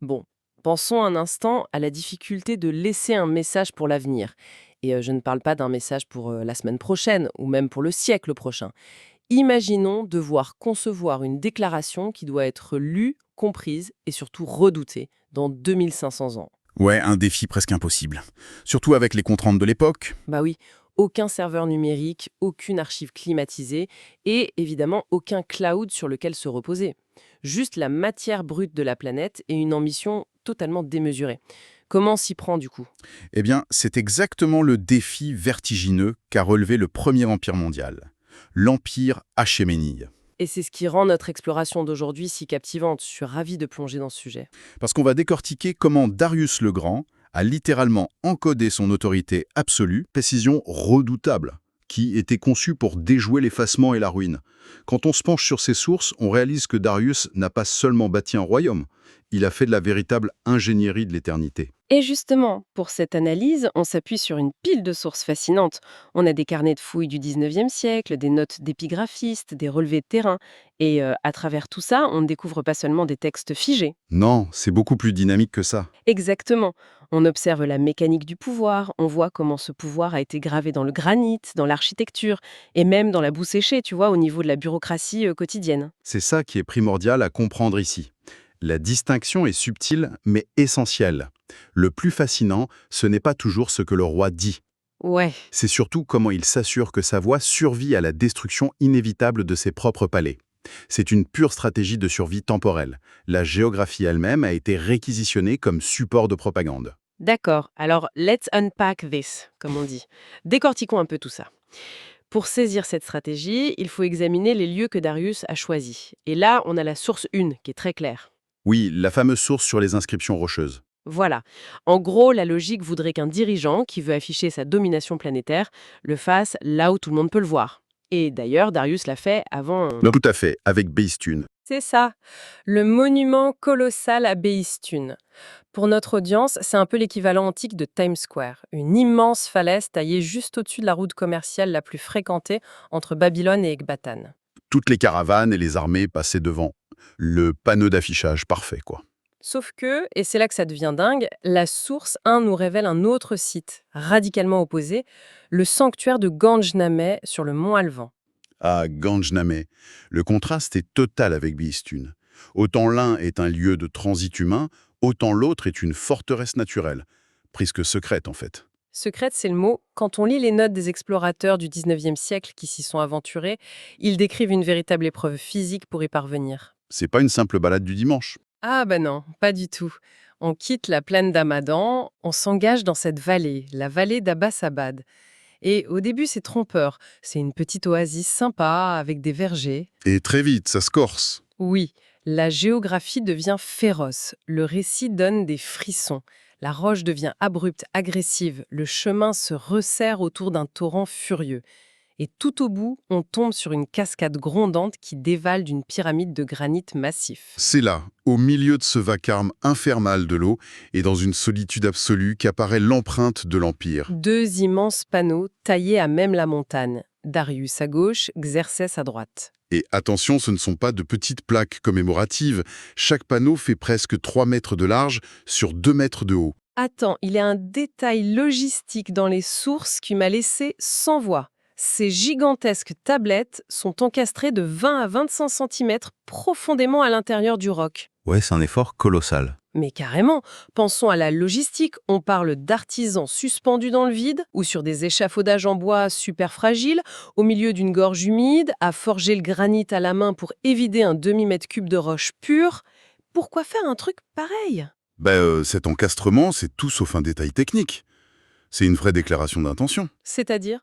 Bon, pensons un instant à la difficulté de laisser un message pour l'avenir. Et je ne parle pas d'un message pour la semaine prochaine ou même pour le siècle prochain. Imaginons devoir concevoir une déclaration qui doit être lue, comprise et surtout redoutée dans 2500 ans. Ouais, un défi presque impossible. Surtout avec les contraintes de l'époque. Bah oui, aucun serveur numérique, aucune archive climatisée et évidemment aucun cloud sur lequel se reposer. Juste la matière brute de la planète et une ambition totalement démesurée. Comment s'y prend du coup? Eh bien, c'est exactement le défi vertigineux qu'a relevé le premier empire mondial. L'empire achéménide. Et c'est ce qui rend notre exploration d'aujourd'hui si captivante. Je suis ravie de plonger dans ce sujet. Parce qu'on va décortiquer comment Darius le Grand a littéralement encodé son autorité absolue, précision redoutable, qui était conçue pour déjouer l'effacement et la ruine. Quand on se penche sur ses sources, on réalise que Darius n'a pas seulement bâti un royaume, il a fait de la véritable ingénierie de l'éternité. Et justement, pour cette analyse, on s'appuie sur une pile de sources fascinantes. On a des carnets de fouilles du 19e siècle, des notes d'épigraphistes, des relevés de terrain. Et à travers tout ça, on ne découvre pas seulement des textes figés. Non, c'est beaucoup plus dynamique que ça. Exactement. On observe la mécanique du pouvoir, on voit comment ce pouvoir a été gravé dans le granit, dans l'architecture, et même dans la boue séchée, tu vois, au niveau de la bureaucratie quotidienne. C'est ça qui est primordial à comprendre ici. La distinction est subtile mais essentielle. Le plus fascinant, ce n'est pas toujours ce que le roi dit. Ouais. C'est surtout comment il s'assure que sa voix survit à la destruction inévitable de ses propres palais. C'est une pure stratégie de survie temporelle. La géographie elle-même a été réquisitionnée comme support de propagande. D'accord, alors let's unpack this, comme on dit. Décortiquons un peu tout ça. Pour saisir cette stratégie, il faut examiner les lieux que Darius a choisis. Et là, on a la source 1, qui est très claire. Oui, la fameuse source sur les inscriptions rocheuses. Voilà. En gros, la logique voudrait qu'un dirigeant qui veut afficher sa domination planétaire le fasse là où tout le monde peut le voir. Et d'ailleurs, Darius l'a fait avant. Non, tout à fait, avec Beistune. C'est ça, le monument colossal à Behistun. Pour notre audience, c'est un peu l'équivalent antique de Times Square, une immense falaise taillée juste au-dessus de la route commerciale la plus fréquentée entre Babylone et Ecbatane. Toutes les caravanes et les armées passaient devant. Le panneau d'affichage parfait, quoi. Sauf que, et c'est là que ça devient dingue, la source 1 nous révèle un autre site, radicalement opposé, le sanctuaire de Ganj Nameh sur le mont Alvan. À Ganjnameh, le contraste est total avec Beistune. Autant l'un est un lieu de transit humain, autant l'autre est une forteresse naturelle, presque secrète en fait. Secrète, c'est le mot. Quand on lit les notes des explorateurs du 19e siècle qui s'y sont aventurés, ils décrivent une véritable épreuve physique pour y parvenir. C'est pas une simple balade du dimanche. Ah ben non, pas du tout. On quitte la plaine d'Hamadan, on s'engage dans cette vallée, la vallée d'Abbasabad. Et au début, c'est trompeur. C'est une petite oasis sympa, avec des vergers. Et très vite, ça se corse. Oui, la géographie devient féroce. Le récit donne des frissons. La roche devient abrupte, agressive. Le chemin se resserre autour d'un torrent furieux. Et tout au bout, on tombe sur une cascade grondante qui dévale d'une pyramide de granit massif. C'est là, au milieu de ce vacarme infernal de l'eau, et dans une solitude absolue, qu'apparaît l'empreinte de l'Empire. Deux immenses panneaux taillés à même la montagne. Darius à gauche, Xerxès à droite. Et attention, ce ne sont pas de petites plaques commémoratives. Chaque panneau fait presque 3 mètres de large sur 2 mètres de haut. Attends, il y a un détail logistique dans les sources qui m'a laissé sans voix. Ces gigantesques tablettes sont encastrées de 20 à 25 centimètres profondément à l'intérieur du roc. Ouais, c'est un effort colossal. Mais carrément, pensons à la logistique, on parle d'artisans suspendus dans le vide ou sur des échafaudages en bois super fragiles, au milieu d'une gorge humide, à forger le granit à la main pour évider un demi-mètre cube de roche pure. Pourquoi faire un truc pareil? Cet encastrement, c'est tout sauf un détail technique. C'est une vraie déclaration d'intention. C'est-à-dire?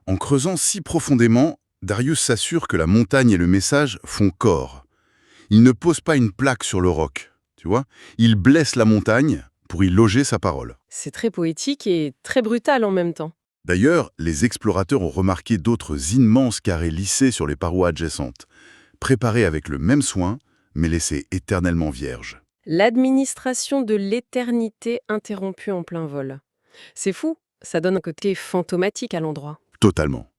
En creusant si profondément, Darius s'assure que la montagne et le message font corps. Il ne pose pas une plaque sur le roc, tu vois. Il blesse la montagne pour y loger sa parole. C'est très poétique et très brutal en même temps. D'ailleurs, les explorateurs ont remarqué d'autres immenses carrés lissés sur les parois adjacentes, préparés avec le même soin, mais laissés éternellement vierges. L'administration de l'éternité interrompue en plein vol. C'est fou, ça donne un côté fantomatique à l'endroit. Totalement.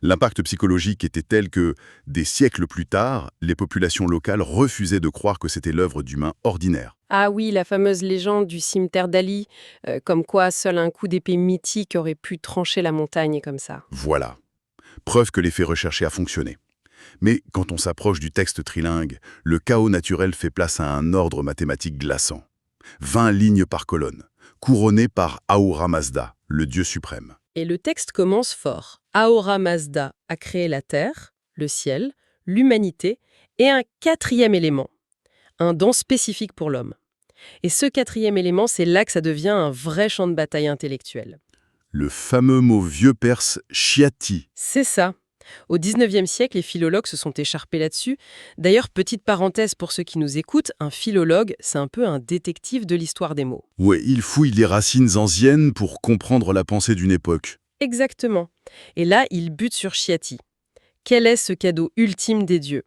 L'impact psychologique était tel que, des siècles plus tard, les populations locales refusaient de croire que c'était l'œuvre d'humains ordinaires. Ah oui, la fameuse légende du cimetière d'Ali, comme quoi seul un coup d'épée mythique aurait pu trancher la montagne comme ça. Voilà. Preuve que l'effet recherché a fonctionné. Mais quand on s'approche du texte trilingue, le chaos naturel fait place à un ordre mathématique glaçant. 20 lignes par colonne, couronnées par Ahura Mazda, le dieu suprême. Et le texte commence fort. Ahura Mazda a créé la terre, le ciel, l'humanité et un quatrième élément, un don spécifique pour l'homme. Et ce quatrième élément, c'est là que ça devient un vrai champ de bataille intellectuel. Le fameux mot vieux perse Chiati. C'est ça. Au XIXe siècle, les philologues se sont écharpés là-dessus. D'ailleurs, petite parenthèse pour ceux qui nous écoutent, un philologue, c'est un peu un détective de l'histoire des mots. Ouais, il fouille les racines anciennes pour comprendre la pensée d'une époque. Exactement. Et là, il bute sur Chiati. Quel est ce cadeau ultime des dieux?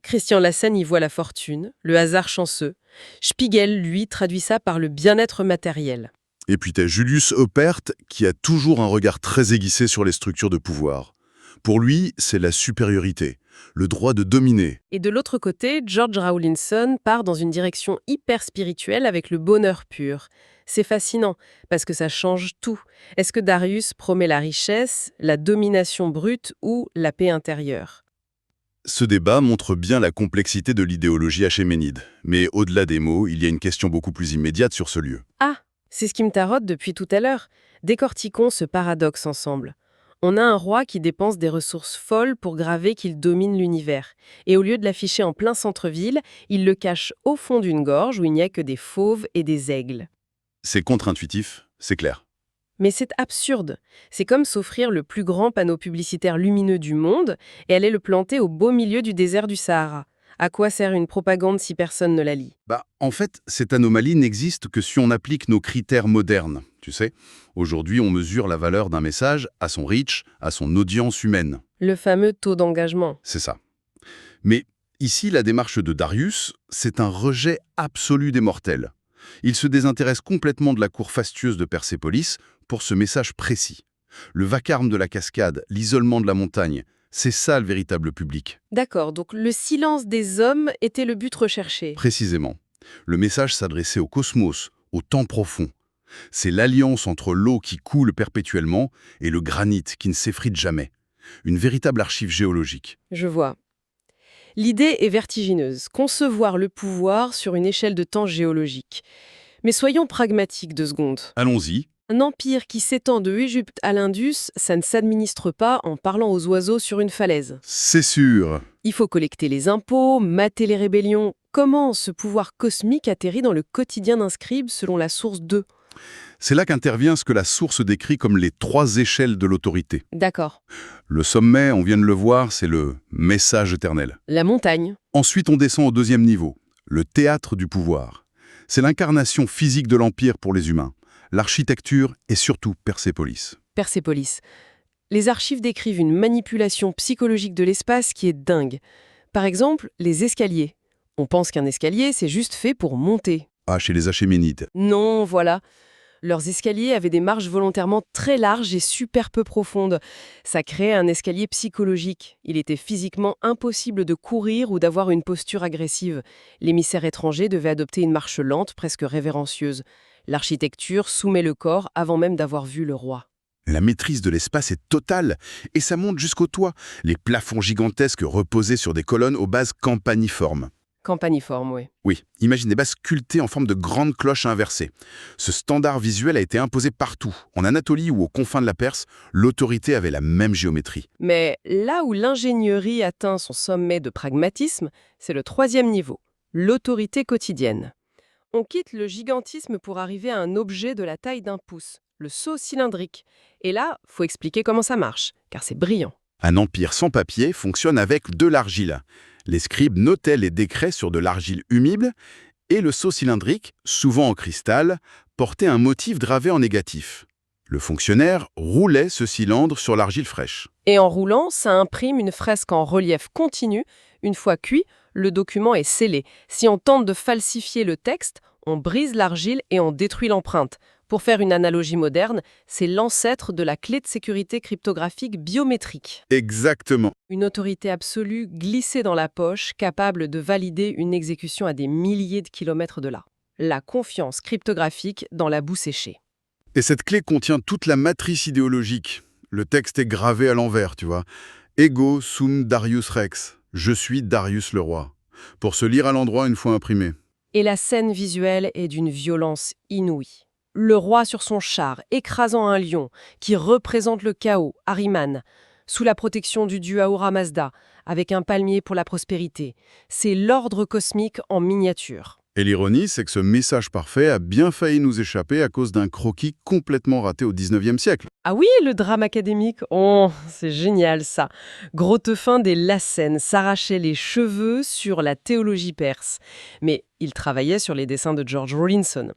Christian Lassen y voit la fortune, le hasard chanceux. Spiegel, lui, traduit ça par le bien-être matériel. Et puis t'as Julius Oppert qui a toujours un regard très aiguisé sur les structures de pouvoir. Pour lui, c'est la supériorité, le droit de dominer. Et de l'autre côté, George Rawlinson part dans une direction hyper spirituelle avec le bonheur pur. C'est fascinant, parce que ça change tout. Est-ce que Darius promet la richesse, la domination brute ou la paix intérieure? Ce débat montre bien la complexité de l'idéologie achéménide. Mais au-delà des mots, il y a une question beaucoup plus immédiate sur ce lieu. Ah, c'est ce qui me taraude depuis tout à l'heure. Décortiquons ce paradoxe ensemble. On a un roi qui dépense des ressources folles pour graver qu'il domine l'univers. Et au lieu de l'afficher en plein centre-ville, il le cache au fond d'une gorge où il n'y a que des fauves et des aigles. C'est contre-intuitif, c'est clair. Mais c'est absurde. C'est comme s'offrir le plus grand panneau publicitaire lumineux du monde et aller le planter au beau milieu du désert du Sahara. À quoi sert une propagande si personne ne la lit? En fait, cette anomalie n'existe que si on applique nos critères modernes. Tu sais, aujourd'hui, on mesure la valeur d'un message à son reach, à son audience humaine. Le fameux taux d'engagement. C'est ça. Mais ici, la démarche de Darius, c'est un rejet absolu des mortels. Il se désintéresse complètement de la cour fastueuse de Persépolis pour ce message précis. Le vacarme de la cascade, l'isolement de la montagne, c'est ça le véritable public. D'accord, donc le silence des hommes était le but recherché. Précisément. Le message s'adressait au cosmos, au temps profond. C'est l'alliance entre l'eau qui coule perpétuellement et le granit qui ne s'effrite jamais. Une véritable archive géologique. Je vois. L'idée est vertigineuse, concevoir le pouvoir sur une échelle de temps géologique. Mais soyons pragmatiques 2 secondes. Allons-y. Un empire qui s'étend de Égypte à l'Indus, ça ne s'administre pas en parlant aux oiseaux sur une falaise. C'est sûr. Il faut collecter les impôts, mater les rébellions. Comment ce pouvoir cosmique atterrit dans le quotidien d'un scribe selon la source 2? C'est là qu'intervient ce que la source décrit comme les 3 échelles de l'autorité. D'accord. Le sommet, on vient de le voir, c'est le message éternel. La montagne. Ensuite, on descend au 2e niveau, le théâtre du pouvoir. C'est l'incarnation physique de l'Empire pour les humains, l'architecture et surtout Persépolis. Persépolis. Les archives décrivent une manipulation psychologique de l'espace qui est dingue. Par exemple, les escaliers. On pense qu'un escalier, c'est juste fait pour monter. Ah, chez les Achéménides. Non, voilà. Leurs escaliers avaient des marges volontairement très larges et super peu profondes. Ça créait un escalier psychologique. Il était physiquement impossible de courir ou d'avoir une posture agressive. L'émissaire étranger devait adopter une marche lente, presque révérencieuse. L'architecture soumet le corps avant même d'avoir vu le roi. La maîtrise de l'espace est totale, et ça monte jusqu'au toit. Les plafonds gigantesques reposés sur des colonnes aux bases campaniformes. Campaniforme, oui. Oui, imagine des bases sculptées en forme de grandes cloches inversées. Ce standard visuel a été imposé partout. En Anatolie ou aux confins de la Perse, l'autorité avait la même géométrie. Mais là où l'ingénierie atteint son sommet de pragmatisme, c'est le 3e niveau, l'autorité quotidienne. On quitte le gigantisme pour arriver à un objet de la taille d'un pouce, le seau cylindrique. Et là, faut expliquer comment ça marche, car c'est brillant. Un empire sans papier fonctionne avec de l'argile. Les scribes notaient les décrets sur de l'argile humide et le seau cylindrique, souvent en cristal, portait un motif gravé en négatif. Le fonctionnaire roulait ce cylindre sur l'argile fraîche. Et en roulant, ça imprime une fresque en relief continu. Une fois cuit, le document est scellé. Si on tente de falsifier le texte, on brise l'argile et on détruit l'empreinte. Pour faire une analogie moderne, c'est l'ancêtre de la clé de sécurité cryptographique biométrique. Exactement. Une autorité absolue glissée dans la poche, capable de valider une exécution à des milliers de kilomètres de là. La confiance cryptographique dans la boue séchée. Et cette clé contient toute la matrice idéologique. Le texte est gravé à l'envers, tu vois. Ego sum Darius Rex. Je suis Darius le roi. Pour se lire à l'endroit une fois imprimé. Et la scène visuelle est d'une violence inouïe. Le roi sur son char, écrasant un lion, qui représente le chaos, Ahriman, sous la protection du dieu Ahura Mazda, avec un palmier pour la prospérité. C'est l'ordre cosmique en miniature. Et l'ironie, c'est que ce message parfait a bien failli nous échapper à cause d'un croquis complètement raté au 19e siècle. Ah oui, le drame académique. Oh, c'est génial ça. Grottefin des Lacènes s'arrachait les cheveux sur la théologie perse. Mais il travaillait sur les dessins de George Rawlinson.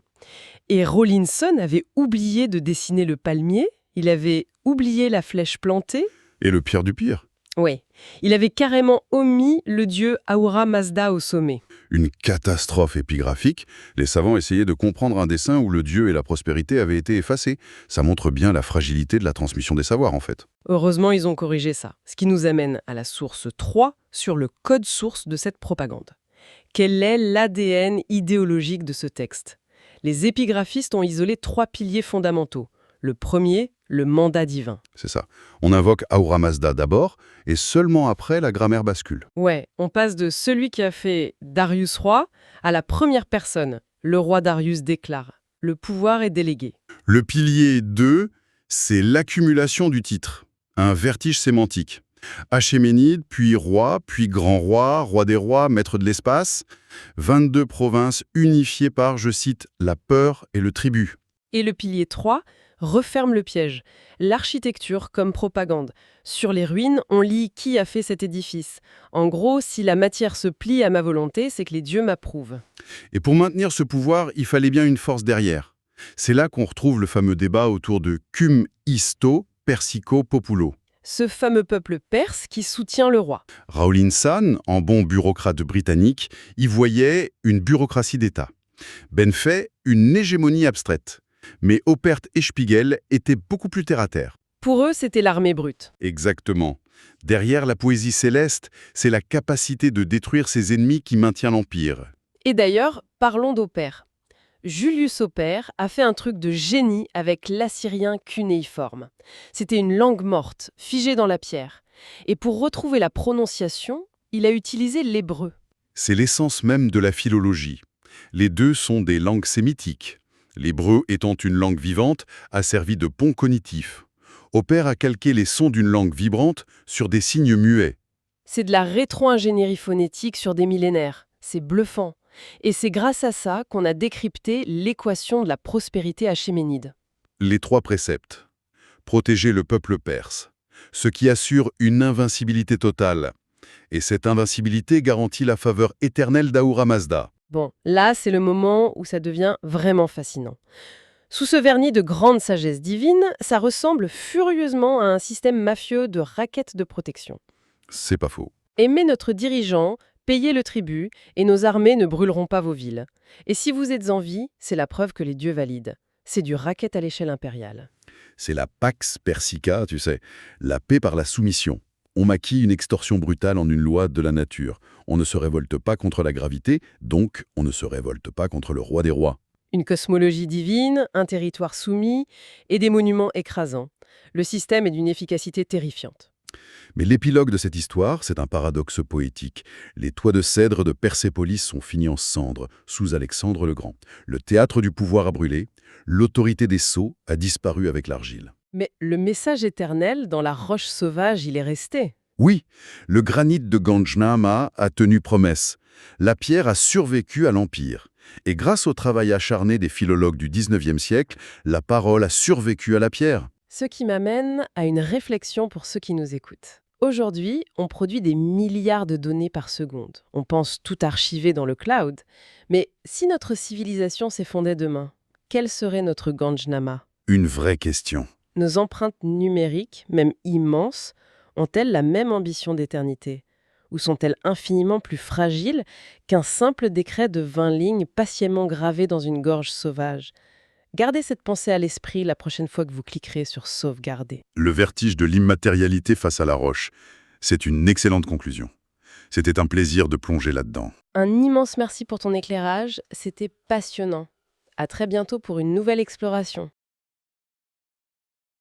Et Rawlinson avait oublié de dessiner le palmier, il avait oublié la flèche plantée. Et le pire du pire, Oui, il avait carrément omis le dieu Ahura Mazda au sommet. une catastrophe épigraphique. Les savants essayaient de comprendre un dessin où le dieu et la prospérité avaient été effacés. Ça montre bien la fragilité de la transmission des savoirs, en fait. Heureusement, ils ont corrigé ça, ce qui nous amène à la source 3 sur le code source de cette propagande. Quel est l'ADN idéologique de ce texte ? Les épigraphistes ont isolé 3 piliers fondamentaux. Le premier, le mandat divin. C'est ça. On invoque Ahura Mazda d'abord, et seulement après, la grammaire bascule. Ouais, on passe de celui qui a fait Darius roi à la première personne. Le roi Darius déclare. Le pouvoir est délégué. Le pilier 2, c'est l'accumulation du titre, un vertige sémantique. Achéménide, puis roi, puis grand roi, roi des rois, maître de l'espace. 22 provinces unifiées par, je cite, la peur et le tribut. Et le pilier 3 referme le piège. L'architecture comme propagande. Sur les ruines, on lit qui a fait cet édifice. En gros, si la matière se plie à ma volonté, c'est que les dieux m'approuvent. Et pour maintenir ce pouvoir, il fallait bien une force derrière. C'est là qu'on retrouve le fameux débat autour de cum isto persico populo. Ce fameux peuple perse qui soutient le roi. Rawlinson, en bon bureaucrate britannique, y voyait une bureaucratie d'État. Benfey, une hégémonie abstraite. Mais Oppert et Spiegel étaient beaucoup plus terre-à-terre. Pour eux, c'était l'armée brute. Exactement. Derrière la poésie céleste, c'est la capacité de détruire ses ennemis qui maintient l'Empire. Et d'ailleurs, parlons d'Oppert. Julius Oppert a fait un truc de génie avec l'assyrien cunéiforme. C'était une langue morte, figée dans la pierre. Et pour retrouver la prononciation, il a utilisé l'hébreu. C'est l'essence même de la philologie. Les deux sont des langues sémitiques. L'hébreu étant une langue vivante, a servi de pont cognitif. Oppert a calqué les sons d'une langue vibrante sur des signes muets. C'est de la rétro-ingénierie phonétique sur des millénaires. C'est bluffant. Et c'est grâce à ça qu'on a décrypté l'équation de la prospérité achéménide. Les 3 préceptes. Protéger le peuple perse, ce qui assure une invincibilité totale. Et cette invincibilité garantit la faveur éternelle d'Ahura Mazda. Bon, là, c'est le moment où ça devient vraiment fascinant. Sous ce vernis de grande sagesse divine, ça ressemble furieusement à un système mafieux de raquettes de protection. C'est pas faux. Aimez notre dirigeant, payez le tribut, et nos armées ne brûleront pas vos villes. Et si vous êtes en vie, c'est la preuve que les dieux valident. C'est du racket à l'échelle impériale. C'est la Pax Persica, tu sais, la paix par la soumission. On maquille une extorsion brutale en une loi de la nature. On ne se révolte pas contre la gravité, donc on ne se révolte pas contre le roi des rois. Une cosmologie divine, un territoire soumis et des monuments écrasants. Le système est d'une efficacité terrifiante. Mais l'épilogue de cette histoire, c'est un paradoxe poétique. Les toits de cèdre de Persépolis sont finis en cendres, sous Alexandre le Grand. Le théâtre du pouvoir a brûlé, l'autorité des sceaux a disparu avec l'argile. Mais le message éternel dans la roche sauvage, il est resté. Oui, le granit de Ganjnama a tenu promesse. La pierre a survécu à l'Empire. Et grâce au travail acharné des philologues du XIXe siècle, la parole a survécu à la pierre. Ce qui m'amène à une réflexion pour ceux qui nous écoutent. Aujourd'hui, on produit des milliards de données par seconde. On pense tout archiver dans le cloud. Mais si notre civilisation s'effondrait demain, quel serait notre Ganjnama ? Une vraie question. Nos empreintes numériques, même immenses, ont-elles la même ambition d'éternité ? Ou sont-elles infiniment plus fragiles qu'un simple décret de 20 lignes patiemment gravé dans une gorge sauvage ? Gardez cette pensée à l'esprit la prochaine fois que vous cliquerez sur sauvegarder. Le vertige de l'immatérialité face à la roche. C'est une excellente conclusion. C'était un plaisir de plonger là-dedans. Un immense merci pour ton éclairage, c'était passionnant. À très bientôt pour une nouvelle exploration.